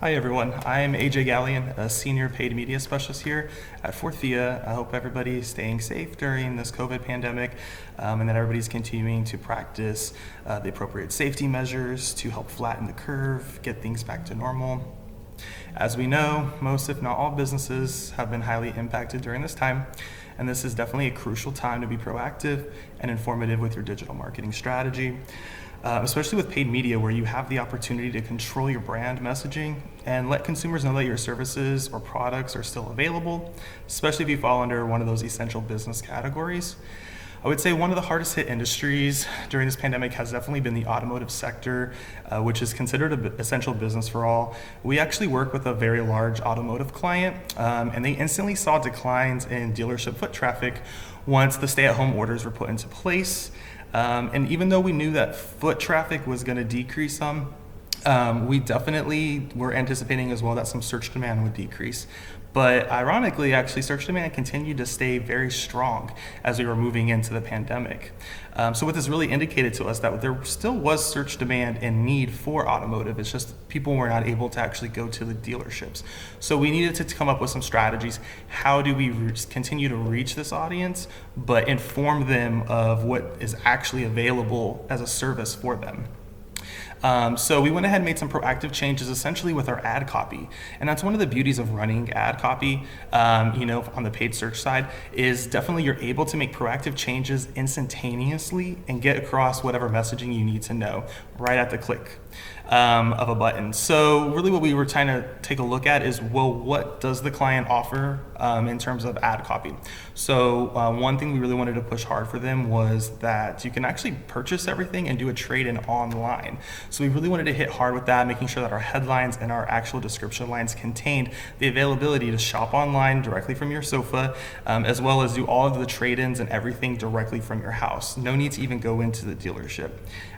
Hi everyone, I'm AJ Gallion, a senior paid media specialist here at Forthia. I hope everybody's staying safe during this COVID pandemic and that everybody's continuing to practice the appropriate safety measures to help flatten the curve, get things back to normal. As we know, most if not all businesses have been highly impacted during this time, and this is definitely a crucial time to be proactive and informative with your digital marketing strategy. Especially with paid media, where you have the opportunity to control your brand messaging and let consumers know that your services or products are still available, especially if you fall under one of those essential business categories. I would say one of the hardest hit industries during this pandemic has definitely been the automotive sector, which is considered an essential business for all. We actually work with a very large automotive client, and they instantly saw declines in dealership foot traffic once the stay-at-home orders were put into place. And even though we knew that foot traffic was going to decrease some, we definitely were anticipating as well that some search demand would decrease. But ironically, actually, search demand continued to stay very strong as we were moving into the pandemic. So what this really indicated to us that there still was search demand and need for automotive. It's just people were not able to actually go to the dealerships. So we needed to come up with some strategies. How do we continue to reach this audience, but inform them of what is actually available as a service for them? So we went ahead and made some proactive changes essentially with our ad copy. And that's one of the beauties of running ad copy, on the paid search side, is definitely you're able to make proactive changes instantaneously and get across whatever messaging you need to know right at the click of a button. So really what we were trying to take a look at is, well, what does the client offer in terms of ad copy? So one thing we really wanted to push hard for them was that you can actually purchase everything and do a trade-in online. So we really wanted to hit hard with that, making sure that our headlines and our actual description lines contained the availability to shop online directly from your sofa, as well as do all of the trade-ins and everything directly from your house. No need to even go into the dealership.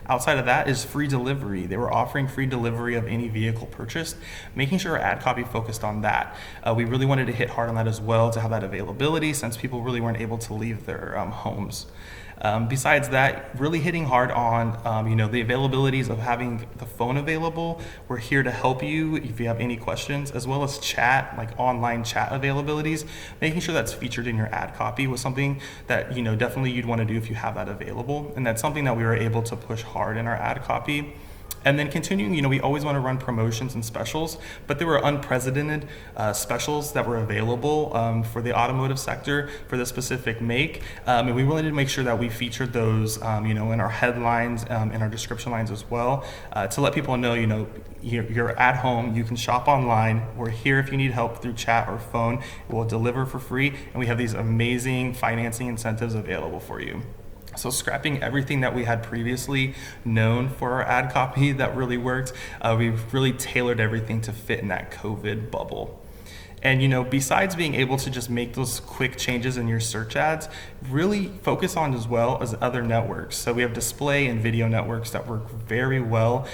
Outside of that is free delivery. They were offering free delivery of any vehicle purchased, making sure our ad copy focused on that. We really wanted to hit hard on that as well to have that availability since people really weren't able to leave their homes. Besides that, really hitting hard on the availabilities of having the phone available. We're here to help you if you have any questions, as well as chat, like online chat availabilities. Making sure that's featured in your ad copy was something that definitely you'd want to do if you have that available, and that's something that we were able to push hard in our ad copy. And then continuing, we always want to run promotions and specials, but there were unprecedented specials that were available for the automotive sector for the specific make. And we wanted to make sure that we featured those, in our headlines, in our description lines as well, to let people know, you're at home, you can shop online. We're here if you need help through chat or phone. We'll deliver for free, and we have these amazing financing incentives available for you. So scrapping everything that we had previously known for our ad copy that really worked, we've really tailored everything to fit in that COVID bubble. And besides being able to just make those quick changes in your search ads, really focus on as well as other networks. So we have display and video networks that work very well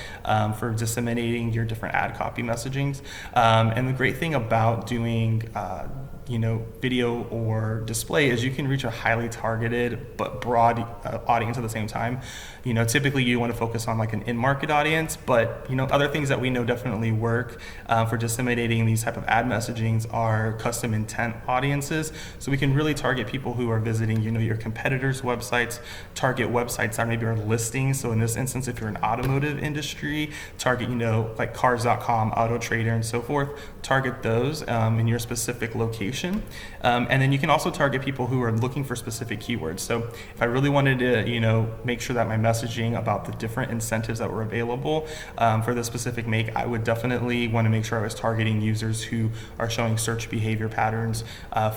for disseminating your different ad copy messagings. And the great thing about doing video or display is you can reach a highly targeted but broad audience at the same time. Typically you want to focus on like an in-market audience, but other things that we know definitely work for disseminating these type of ad messagings are custom intent audiences. So we can really target people who are visiting your competitors' websites, target websites that maybe are listing. So in this instance, if you're an automotive industry, target like cars.com, Auto Trader, and so forth. Target those in your specific location. And then you can also target people who are looking for specific keywords. So if I really wanted to, make sure that my messaging about the different incentives that were available for the specific make, I would definitely want to make sure I was targeting users who are showing search behavior patterns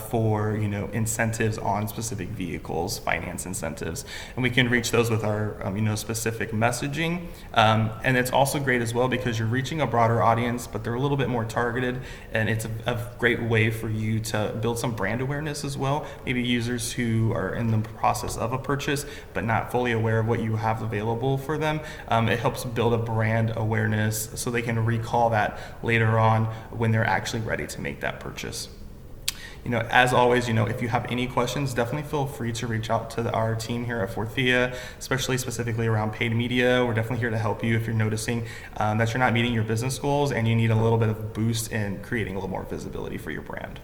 for, incentives on specific vehicles, finance incentives. And we can reach those with our, specific messaging. And it's also great as well because you're reaching a broader audience, but they're a little bit more targeted. And it's a great way for you to build some brand awareness as well. Maybe users who are in the process of a purchase but not fully aware of what you have available for them. It helps build a brand awareness so they can recall that later on when they're actually ready to make that purchase. As always, if you have any questions, definitely feel free to reach out to our team here at Forthia, especially specifically around paid media. We're definitely here to help you if you're noticing that you're not meeting your business goals and you need a little bit of boost in creating a little more visibility for your brand.